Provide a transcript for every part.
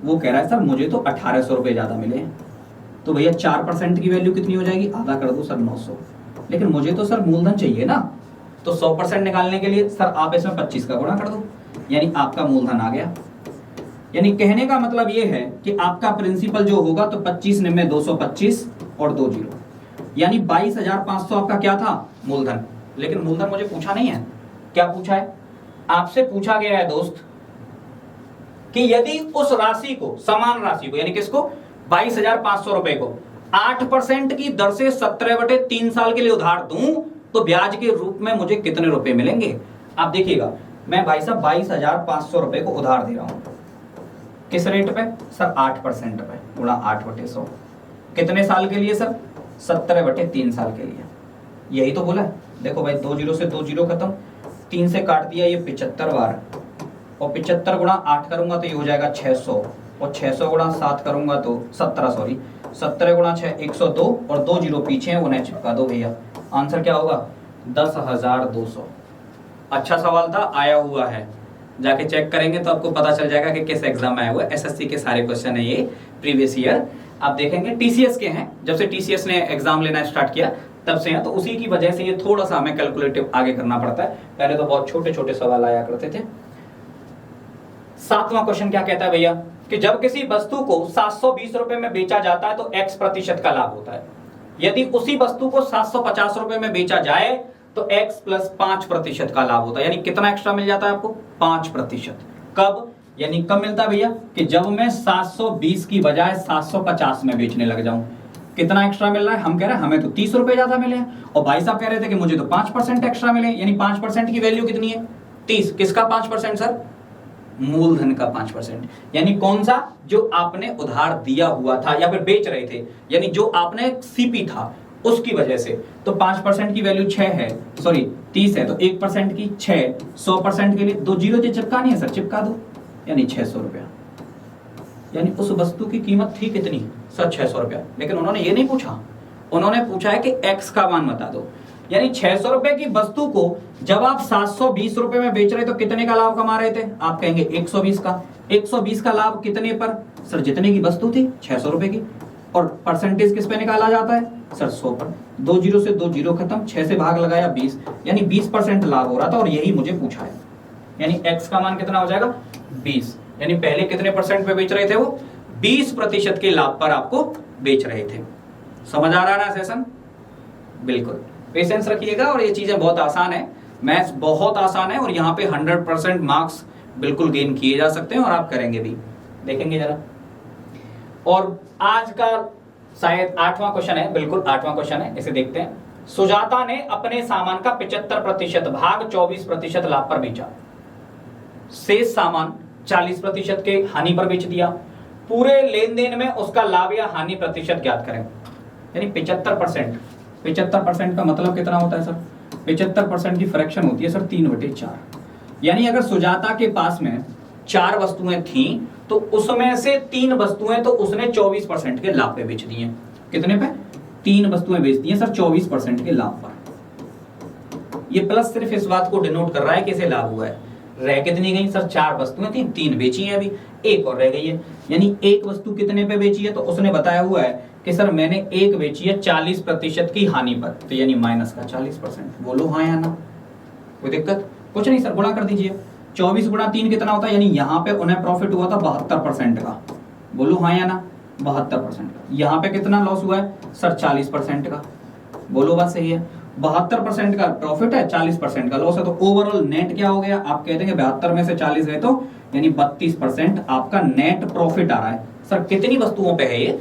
वो कह रहा है सर मुझे तो 1800 रुपये ज्यादा मिले हैं। तो भैया 4% की वैल्यू कितनी हो जाएगी, आधा कर दो सर 900। लेकिन मुझे तो सर मूलधन चाहिए ना, तो 100% निकालने के लिए सर आप इसमें 25 का गुणा कर दो, यानी आपका मूलधन आ गया। यानी कहने का मतलब ये है कि आपका प्रिंसिपल जो होगा तो 25 में 225 और 2 जीरो, यानी 22,500 आपका क्या था, मूलधन। लेकिन मूलधन मुझे पूछा नहीं है, क्या पूछा है, आपसे पूछा गया है दोस्त कि यदि उस राशि को, समान राशि को, यानी किसको, 22,500 रुपए को 8% की दर से 17/3 साल के लिए उधार दूं तो ब्याज के रूप में मुझे कितने रुपए मिलेंगे। आप देखिएगा, मैं भाई साहब 22,500 रुपए को उधार दे रहा हूं, किस रेट पे सर, 8% पे, गुणा 8/100, कितने साल के लिए सर, 17/3 साल के लिए। यही तो बोला है। देखो भाई 2 जीरो से 2 जीरो खत्म, 3 से काट दिया, ये 75 बार, और 75 गुणा 8 करूंगा तो ये हो जाएगा 600, और 600 गुणा 7 करूंगा तो 17 गुणा 6 102, और 2 जीरो पीछे हैं उन्हें चिपका दो भैया। आंसर क्या होगा, 10,200। अच्छा सवाल था, आया हुआ है, जाके चेक करेंगे तो आपको पता चल जाएगा कि किस एग्जाम में आया हुआ है। एसएससी के सारे क्वेश्चन है ये, प्रीवियस ईयर आप देखेंगे, टीसीएस के हैं, जब से टीसीएस ने एग्जाम लेना स्टार्ट किया तब से हैं, तो उसी की वजह से ये थोड़ा सा हमें कैलकुलेटिव आगे करना पड़ता है। पहले तो बहुत छोटे छोटे सवाल आया करते थे। 7वां क्वेश्चन क्या कहता है भैया, कि जब किसी वस्तु को 720 रुपए में बेचा जाता है तो x प्रतिशत का लाभ होता है। यदि उसी वस्तु को 750 रुपए में बेचा जाए तो x प्लस 5% का लाभ होता है। यानी कितना एक्स्ट्रा मिल जाता है आपको, 5%। कब, यानी कब मिलता है भैया, कि जब मैं 720 की बजाय 750 में बेचने लग जाऊं। कितना एक्स्ट्रा मिल रहा है, हम कह रहे हैं हमें तो 30 रुपए ज्यादा मिले हैं, और भाई साहब कह रहे थे कि मुझे तो 5% एक्स्ट्रा मिले। यानी 5% की वैल्यू कितनी है, 30। किसका 5% सर, मूलधन का 5%। यानी कौन सा, जो आपने उधार दिया हुआ था या फिर बेच रहे थे, यानी जो आपने सीपी था उसकी वजह से। तो 5% की वैल्यू 6 है, सॉरी 30 है, तो 1% की 6, 100% के लिए 2 जीरो जो चिपकानी है सर, चिपका दो, यानी 600 रुपया। यानी उस वस्तु की कीमत थी कितनी सर, 600 रुपया। लेकिन उन्होंने ये नहीं पूछा, उन्होंने पूछा है कि एक्स का मान बता दो। यानी 600 रुपए की वस्तु को जब आप 720 रुपए में बेच रहे तो कितने का लाभ कमा रहे थे, आप कहेंगे 120 का। 120 का लाभ कितने पर सर, जितने की वस्तु थी 600 रुपए की। और परसेंटेज किस पे निकाला जाता है सर, 100 पर। 2 जीरो से 2 जीरो खत्म, 6 से भाग लगाया 20, यानी 20% लाभ हो रहा था, और यही मुझे पूछा है। यानी एक्स का मान कितना हो जाएगा, 20। यानी पहले कितने परसेंट पे बेच रहे थे, वो 20% के लाभ पर आपको बेच रहे थे। समझ आ रहा है ना सेशन, बिल्कुल पेशेंस रखिएगा। और ये चीजें बहुत आसान है, मैथ्स बहुत आसान है, और यहाँ पे 100% मार्क्स बिल्कुल गेन किए जा सकते हैं, और आप करेंगे भी, देखेंगे जरा। और आज का शायद 8वां क्वेश्चन है, बिल्कुल 8वां क्वेश्चन है, इसे देखते हैं। सुजाता ने अपने सामान का 75% भाग 24% लाभ पर बेचा, शेष सामान 40% के हानि पर बेच दिया। पूरे लेन देन में उसका लाभ या हानि प्रतिशत ज्ञात करें। यानी 75% का मतलब कितना होता है सर, 75% की फ्रैक्शन होती है सर 3/4। यानी अगर सुजाता के पास में 4 वस्तुएं थी तो उसमें से 3 वस्तुएं तो उसने 24% के लाभ पे बेच दी हैं। कितने पे, 3 वस्तुएं बेच दी हैं सर 24% के लाभ पर। ये प्लस सिर्फ इस बात को डिनोट कर रहा है कि इसे लाभ हुआ है। रह कितनी गई सर, 4 वस्तुएं थी, 3 बेची हैं, अभी एक और रह गई है। यानी एक वस्तु कितने पे बेची है, तो उसने बताया हुआ है कि सर मैंने एक बेची है 40% की हानि पर, तो यानी माइनस का 40%। बोलो हाँ या ना, कोई दिक्कत, कुछ नहीं सर, गुणा कर दीजिए। 24 गुणा 3 कितना होता है, यानी यहाँ पे उन्हें प्रॉफिट हुआ था 72% का। बोलो हाँ या ना, 72% का। यहाँ पे कितना लॉस हुआ है सर, 40% का। बोलो बात सही है, 72% का प्रॉफिट है, 40% का लॉस है, तो ओवरऑल नेट क्या हो गया, आप कहते हैं 72 में से 40 गए तो यानी 32% आपका नेट प्रॉफिट आ रहा है। सर कितनी वस्तुओं पे है ये,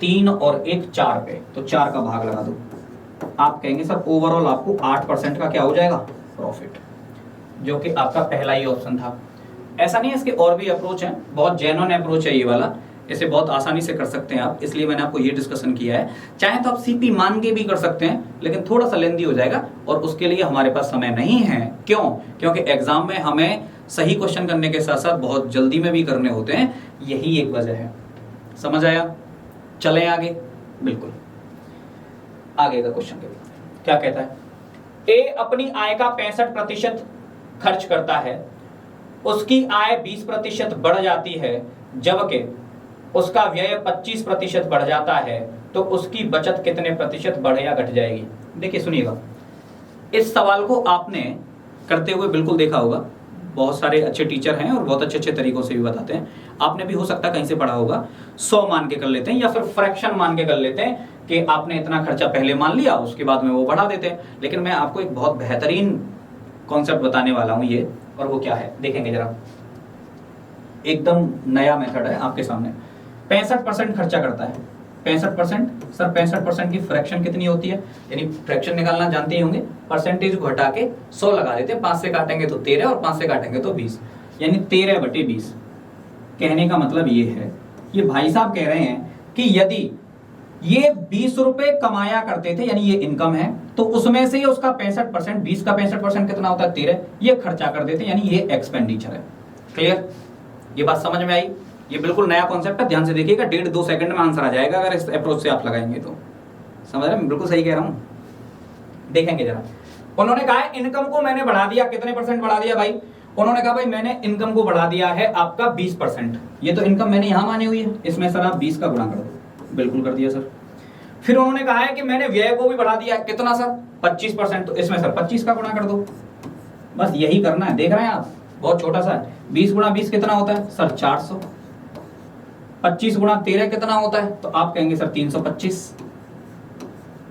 3 और 1 4 पे, तो 4 का भाग लगा दो। आप कहेंगे सर ओवरऑल आपको 8% का क्या हो जाएगा, प्रॉफिट, जो कि आपका पहला ही ऑप्शन था। ऐसा नहीं है, इसके और भी अप्रोच हैं, बहुत जेन्युइन अप्रोच है ये वाला, इसे बहुत आसानी से कर सकते हैं आप, इसलिए मैंने आपको ये डिस्कशन किया है। चाहे तो आप सीपी मान के भी कर सकते हैं, लेकिन थोड़ा सा लेंदी हो जाएगा, और उसके लिए हमारे पास समय नहीं है। क्यों, क्योंकि एग्जाम में हमें सही क्वेश्चन करने के साथ साथ बहुत जल्दी में भी करने होते हैं, यही एक वजह है। समझ आया, चलें आगे, बिल्कुल आगे का क्वेश्चन क्या कहता है। ए अपनी आय का 65% खर्च करता है, उसकी आय 20% बढ़ जाती है, जबकि उसका व्यय 25% बढ़ जाता है तो उसकी बचत कितने प्रतिशत बढ़ या घट जाएगी। देखिए सुनिएगा, इस सवाल को आपने करते हुए बिल्कुल देखा होगा, बहुत सारे अच्छे टीचर हैं और बहुत अच्छे अच्छे तरीकों से भी बताते हैं। आपने भी हो सकता है कहीं से पढ़ा होगा। 100 मान के कर लेते हैं या फिर फ्रैक्शन मान के कर लेते हैं कि आपने इतना खर्चा पहले मान लिया, उसके बाद में वो बढ़ा देते हैं। लेकिन मैं आपको एक बहुत बेहतरीन कॉन्सेप्ट बताने वाला हूं ये, और वो क्या है देखेंगे जरा। एकदम नया मेथड है आपके सामने। 65% खर्चा करता है। 65% सर, 65% की फ्रैक्शन कितनी होती है? यानी फ्रैक्शन निकालना जानते ही होंगे, परसेंटेज को घटा के 100 लगा देते हैं। 5 से काटेंगे तो 13 और 5 से काटेंगे तो 20, यानी 13/20। कहने का मतलब ये है, ये भाई साहब कह रहे हैं कि यदि ये 20 रुपए कमाया करते थे, यानी ये इनकम है, तो उसमें से उसका 65%, 20 का 65% कितना होता है? 13, ये खर्चा कर देते, यानी ये एक्सपेंडिचर है। क्लियर? ये बात समझ में आई? ये बिल्कुल नया कॉन्सेप्ट है, ध्यान से देखिएगा। 1.5-2 सेकंड में आंसर आ जाएगा अगर इस अप्रोच से आप लगाएंगे तो। समझ रहे हैं? मैं बिल्कुल सही कह रहा हूं। देखेंगे जरा, उन्होंने कहा है इनकम को मैंने बढ़ा दिया। कितने परसेंट बढ़ा दिया भाई? उन्होंने कहा भाई मैंने इनकम को बढ़ा दिया है आपका 20%। ये तो इनकम मैंने यहां मानी हुई है, इसमें सर आप 20 का गुणा कर दो। बिल्कुल कर दिया सर। फिर उन्होंने कहा है कि मैंने व्यय को भी बढ़ा दिया। कितना सर? 25%। तो इसमें सर 25 का गुणा कर दो। बस यही करना है। देख रहे हैं आप, बहुत छोटा सा है। 20 गुणा 20 कितना होता है सर? 400। 25 गुणा 13 कितना होता है? तो आप कहेंगे सर 325।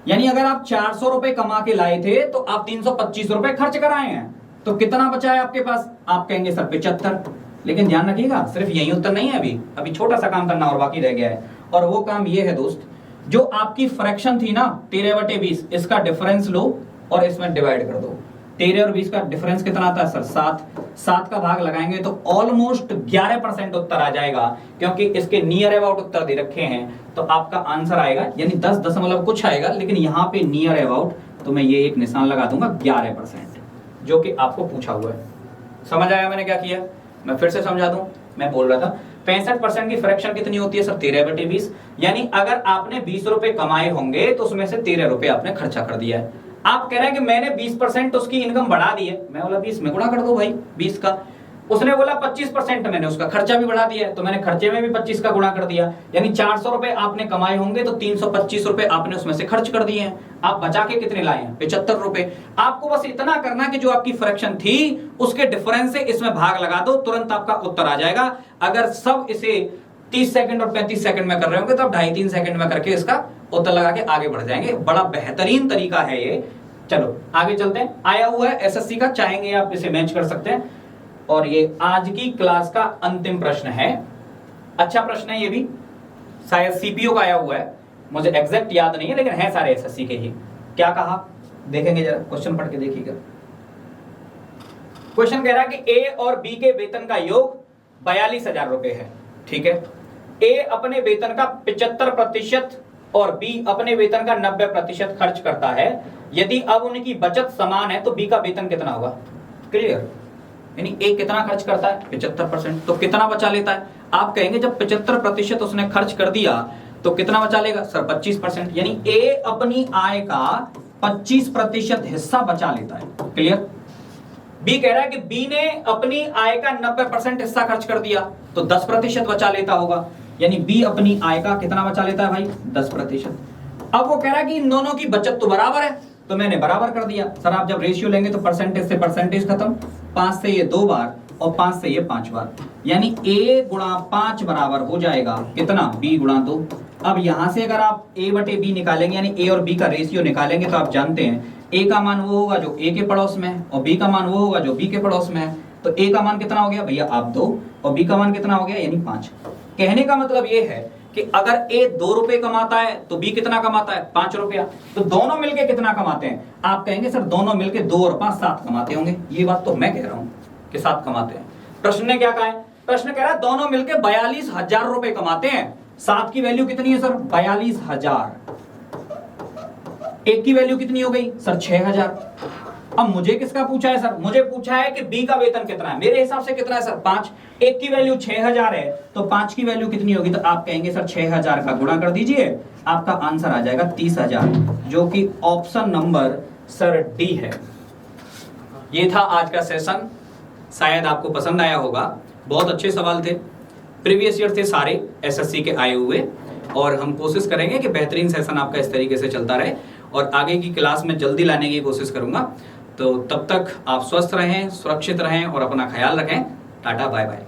यानी अगर आप 400 रुपए कमा के लाए थे तो आप 325 रुपए खर्च कराए हैं, तो कितना बचा है आपके पास? आप कहेंगे सर 75। लेकिन ध्यान रखिएगा, सिर्फ यही उत्तर नहीं है, अभी छोटा सा काम करना और बाकी रह गया है। और वो काम ये है दोस्त, जो आपकी फ्रैक्शन थी ना 13/20, इसका डिफरेंस लो और इसमें डिवाइड कर दो। 13 और 20 का डिफरेंस कितना आता है सर? 7। 7 का भाग लगाएंगे तो ऑलमोस्ट 11% उत्तर आ जाएगा, क्योंकि इसके नियर अबाउट उत्तर दे रखे हैं। तो आपका आंसर आएगा, यानी 10 दशमलव कुछ आएगा, लेकिन यहां पे नियर अबाउट तो मैं ये एक निशान लगा दूंगा 11%, जो कि आपको पूछा हुआ है। समझ आया मैंने क्या किया? मैं फिर से समझा दूं। मैं बोल रहा था 65% की फ्रैक्शन कितनी होती है सर? 13/20। यानी अगर आपने 20 रुपए कमाए होंगे तो उसमें से 13 रुपए आपने खर्चा कर दिया है। आप कह रहे हैं कि मैंने 20% उसकी इनकम बढ़ा दी है। मैं बोला 20 में गुणा कर दो भाई 20 का। उसने बोला 25% मैंने उसका खर्चा भी बढ़ा दिया है, तो मैंने खर्चे में भी 25 का गुणा कर दिया। यानी 400 रुपए आपने कमाए होंगे तो 325 रुपए आपने उसमें से खर्च कर दिए हैं। आप बचा के कितने लाए हैं? 75 रुपए। आपको बस इतना करना कि जो आपकी फ्रैक्शन थी उसके डिफरेंस से इसमें भाग लगा दो, तुरंत आपका उत्तर आ जाएगा। अगर सब इसे 30 सेकंड और 35 सेकंड में कर रहे होंगे तो आप 2.5-3 सेकंड में करके इसका उत्तर लगा के आगे बढ़ जाएंगे। बड़ा बेहतरीन तरीका है ये। चलो आगे चलते हैं। आया हुआ है एसएससी का, चाहेंगे आप इसे मैच कर सकते हैं। और ये आज की क्लास का अंतिम प्रश्न है। अच्छा प्रश्न है ये भी, शायद सीपीओ का आया हुआ है, मुझे एग्जैक्ट याद नहीं है, लेकिन है सारे एसएससी के ही। क्या कहा देखेंगे जरा, क्वेश्चन पढ़ के देखिएगा। क्वेश्चन कह रहा है कि ए और बी के वेतन का योग 42,000 रुपए है। ठीक है, ए अपने वेतन का 75% और बी अपने वेतन का 90% खर्च करता है। यदि अब उनकी बचत समान है तो बी का वेतन कितना होगा? क्लियर? यानी ए कितना खर्च करता है? 75%। तो कितना बचा लेता है? आप कहेंगे जब 75% उसने खर्च कर दिया तो कितना बचा लेगा सर? 25%। यानी ए अपनी आय का 25% हिस्सा बचा लेता है। क्लियर? बी कह रहा है कि बी ने अपनी आय का 90% हिस्सा खर्च कर दिया तो 10% बचा लेता होगा। यानी बी अपनी आय का कितना बचा लेता है भाई? 10%। अब वो कह रहा है कि इन दोनों की बचत तो बराबर है, तो मैंने बराबर कर दिया। सर आप जब रेशियो लेंगे तो परसेंटेज से परसेंटेज खत्म, 5 से ये 2 बार और 5 से ये 5 बार, यानी a गुणा 5 बराबर हो जाएगा कितना? b गुणा 2। अब यहां से अगर आप a/b निकालेंगे, यानी a और b का रेशियो निकालेंगे, तो आप जानते हैं a का मान वो होगा जो a के पड़ोस में है और b का मान वो होगा जो b के पड़ोस में है। तो a का मान कितना हो गया भैया? आप 2, और b का मान कितना हो गया? यानी 5। कहने का मतलब ये है कि अगर a 2 रुपए कमाता है तो b कितना कमाता है? 5 रुपया। तो दोनों मिलके कितना कमाते हैं? आप कहेंगे सर दोनों मिलके 2 और 5 7 कमाते होंगे। ये बात तो मैं कह रहा हूं कि 7 कमाते हैं। प्रश्न ने क्या कहा है? प्रश्न कह रहा है दोनों मिलके 42,000 रुपए कमाते हैं। 7 की वैल्यू कितनी है सर? 42,000। एक की वैल्यू कितनी हो गई सर? 6,000। अब मुझे किसका पूछा है सर? मुझे पूछा है कि बी का वेतन कितना है। मेरे हिसाब से कितना है सर? 5। एक की वैल्यू 6,000 है तो 5 की वैल्यू कितनी होगी? तो आप कहेंगे सर 6,000 का गुणा कर दीजिए, आपका आंसर आ जाएगा 30,000, जो कि ऑप्शन नंबर सर डी है। ये था आज का सेशन, शायद आपको पसंद आया होगा। बहुत अच्छे सवाल थे। प्रीवियस ईयर थे सारे एसएससी के आए हुए, और हम कोशिश करेंगे कि बेहतरीन सेशन आपका इस तरीके से चलता रहे और आगे की क्लास में जल्दी लाने की कोशिश करूंगा। तो तब तक आप स्वस्थ रहें, सुरक्षित रहें और अपना ख्याल रखें। Tata bye bye.